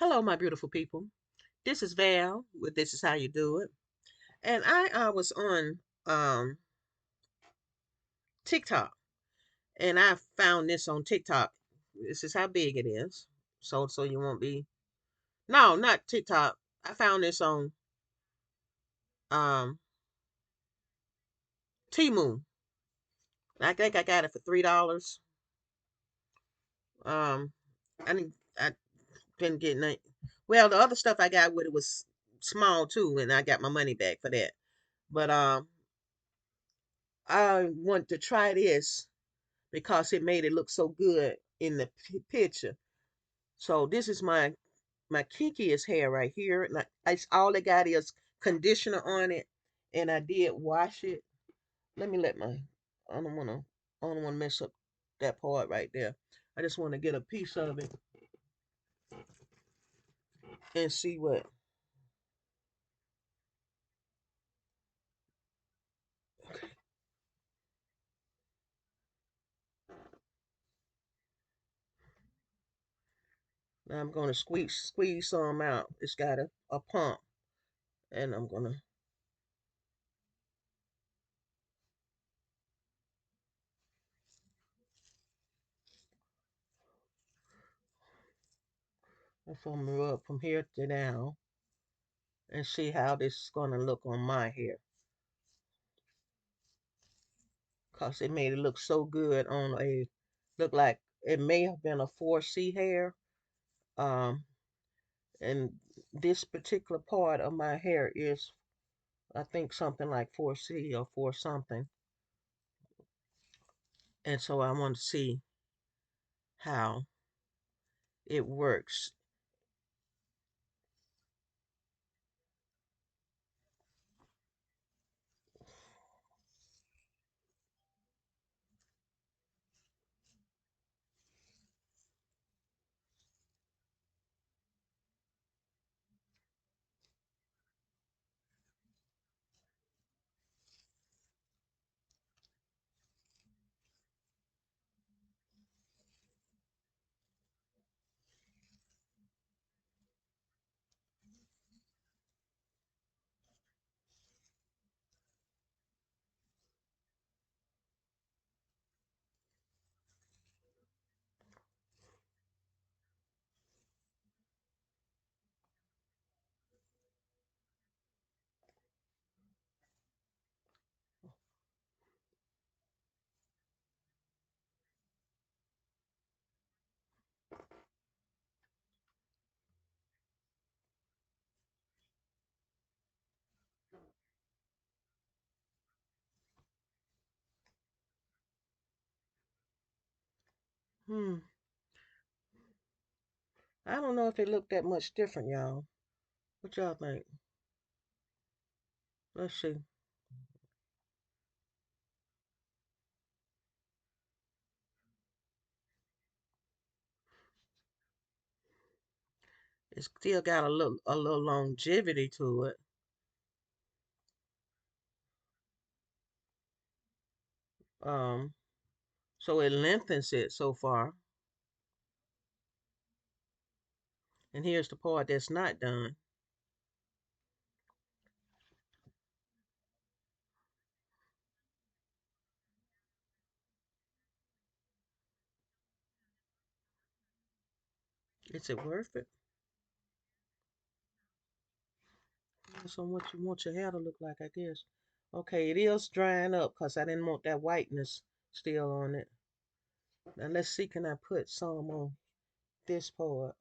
Hello, my beautiful people. This is Val with This Is How You Do It. And I was on um, TikTok and I found this on TikTok. This is how big it is. So you won't be. No, not TikTok. I found this on um, Temu. I think I got it for $3. Um, I didn't get any. Well, the other stuff I got with it was small too, and I got my money back for that. But I want to try this because it made it look so good in the picture. So this is my kinkiest hair right here. And it's all it got is conditioner on it, and I did wash it. Let me let my I don't wanna I don't wanna mess up that part right there. I just want to get a piece of it and see what. Now I'm gonna squeeze some out. It's got a pump, and I'm gonna. If I'm gonna rub from here to down and see how this is gonna look on my hair. Cause it made it look so good on a look like it may have been a 4C hair. Um, and this particular part of my hair is I think something like 4C or 4 something. And so I want to see how it works. Hmm. I don't know if it looked that much different, y'all. What y'all think? Let's see. It's still got a little longevity to it. Um, so it lengthens it so far. And here's the part that's not done. Is it worth it? Depends on what you want your hair to look like, I guess. Okay, it is drying up because I didn't want that whiteness still on it. Now let's see, can I put some on this part?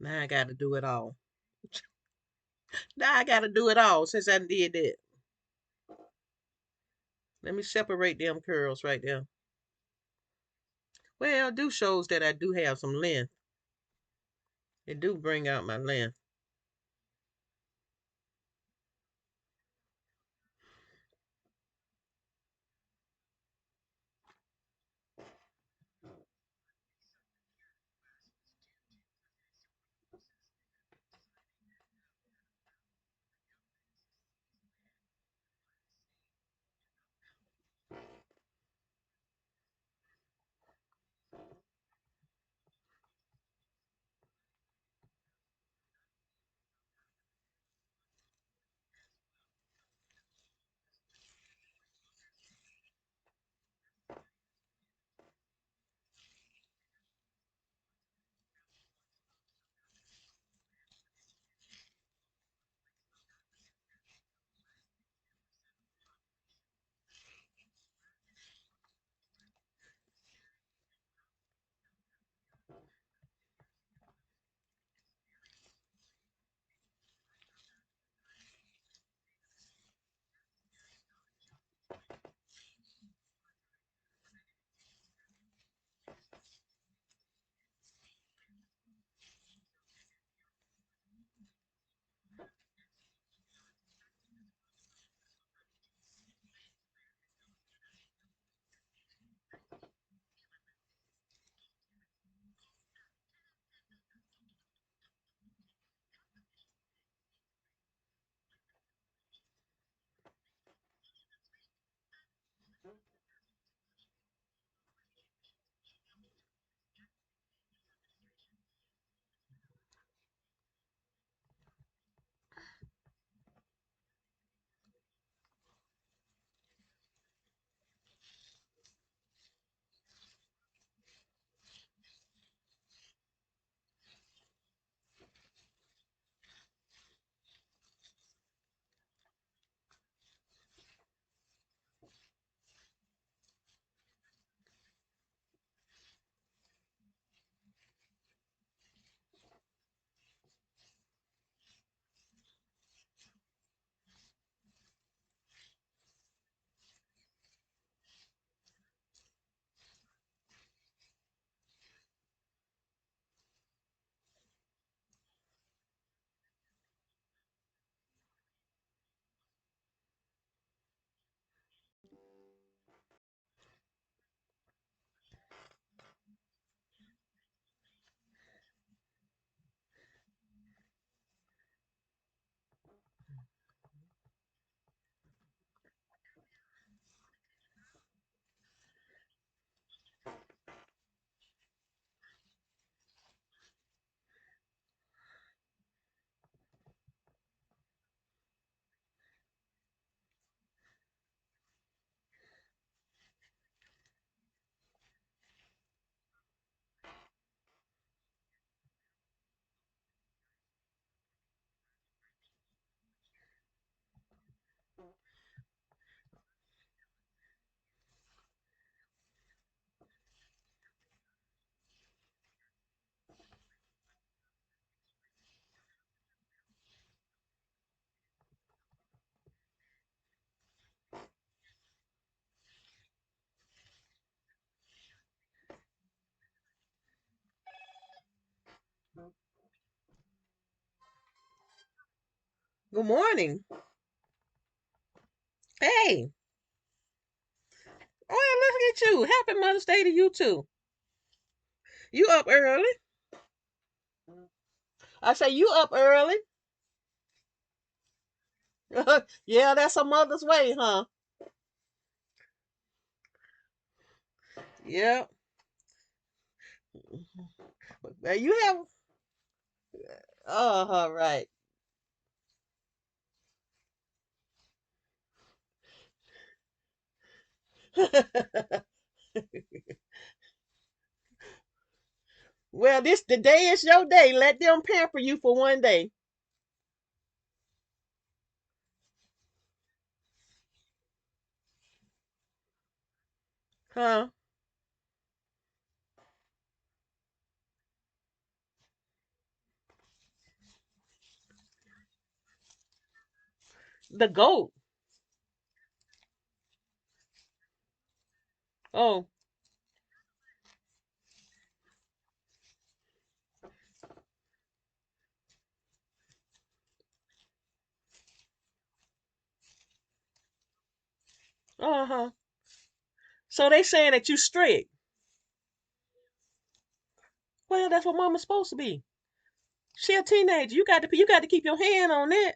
Now I got to do it all. Now I got to do it all since I did that. Let me separate them curls right there. Well, it do shows that I do have some length. It do bring out my length. Good morning. Hey. Oh, look at you. Happy Mother's Day to you too. You up early? I say you up early. Yeah, that's a mother's way, huh? Yep. You have. Oh, all right. Well, this the day is your day. Let them pamper you for one day, huh? The goat. Oh, uh-huh. So they saying that you strict. Well, that's what mama's supposed to be. She a teenager. You got to keep your hand on that.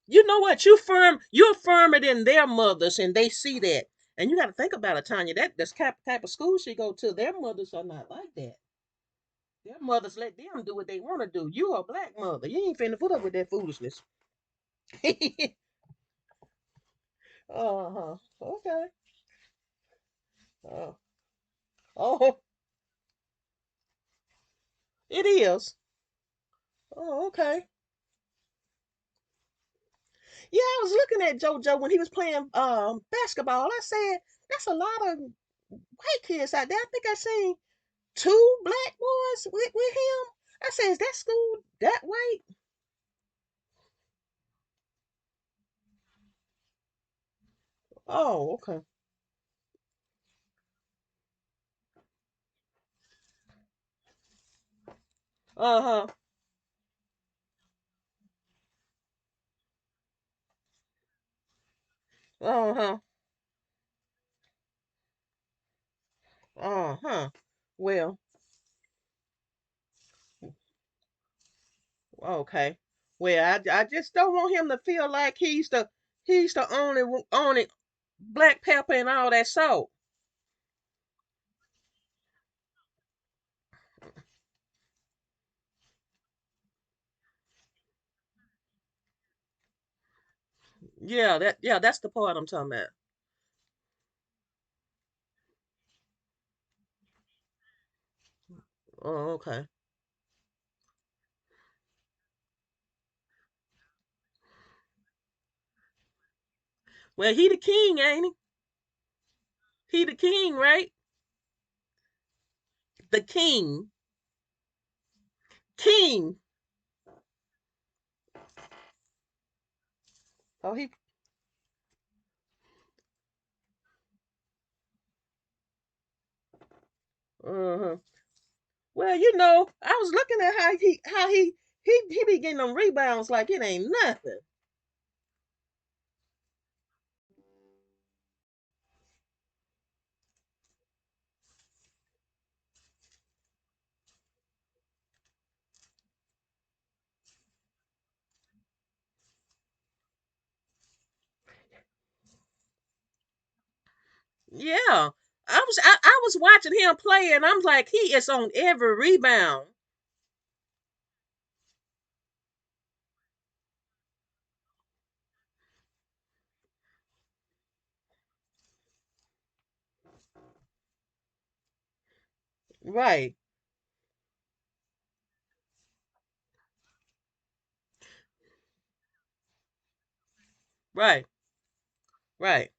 You know what? You're firmer than their mothers, and they see that. And you got to think about it, Tanya. That's type of school she go to. Their mothers are not like that. Their mothers let them do what they want to do. You a black mother. You ain't finna put up with that foolishness. Uh-huh. Okay. Uh, oh, it is. Oh, okay. Yeah, I was looking at JoJo when he was playing basketball. I said, that's a lot of white kids out there. I think I seen two black boys with him. I said, is that school that white? Oh, okay. Uh-huh. Uh-huh. Uh-huh. Well, okay. Well, I just don't want him to feel like he's the only black pepper and all that salt. That's the part I'm talking about. Oh, okay. Well, he the king, ain't he? He the king, right? The king. King. Oh, he uh-huh. Well, I was looking at how he be getting them rebounds like it ain't nothing. Yeah. I was watching him play and I'm like, he is on every rebound. Right. Right. Right.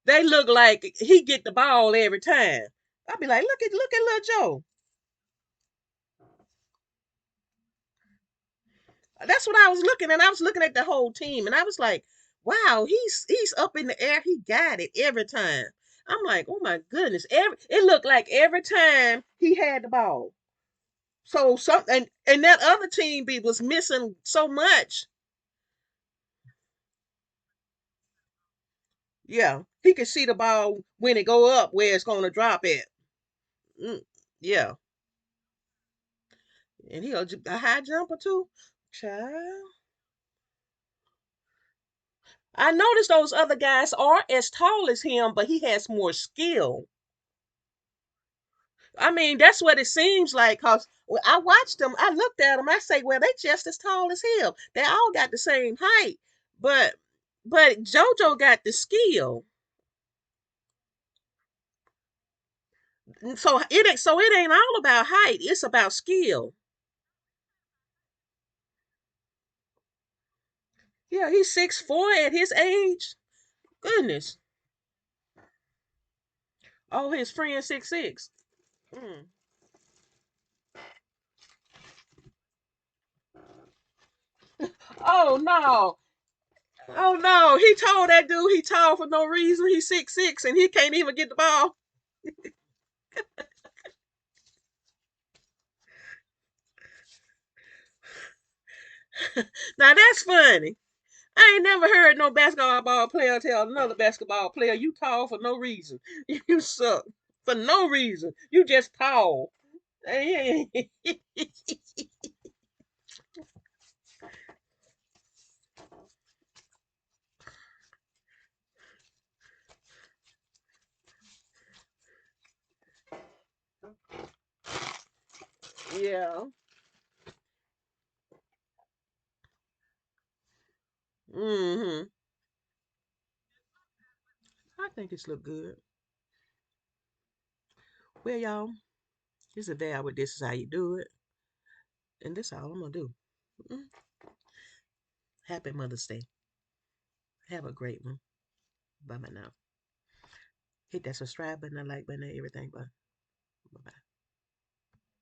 They look like he get the ball every time. I'll be like, look at little Joe. That's what I was looking at. I was looking at the whole team and I was like, wow, he's up in the air. He got it every time. I'm like, oh my goodness. It looked like every time he had the ball. So and that other team was missing so much. Yeah. He could see the ball when it go up where it's gonna drop it. Mm, yeah. And he a high jumper too. Child. I noticed those other guys are as tall as him, but he has more skill. I mean, that's what it seems like. Cause I watched them, I looked at them, I say, well, they just as tall as him. They all got the same height, but JoJo got the skill. So it ain't all about height. It's about skill. Yeah, he's 6'4" at his age. Goodness. Oh, his friend 6'6". Mm. Oh no. Oh no. He told that dude he tall for no reason. He's 6'6" and he can't even get the ball. Now that's funny. I ain't never heard no basketball player tell another basketball player you tall for no reason. You suck for no reason. You just tall. Yeah. Hmm. I think it's look good. Well, y'all, this is there with this is how you do it, and this is all I'm gonna do. Mm. Happy Mother's Day. Have a great one. Bye bye now. Hit that subscribe button, that like button, everything. Bye bye.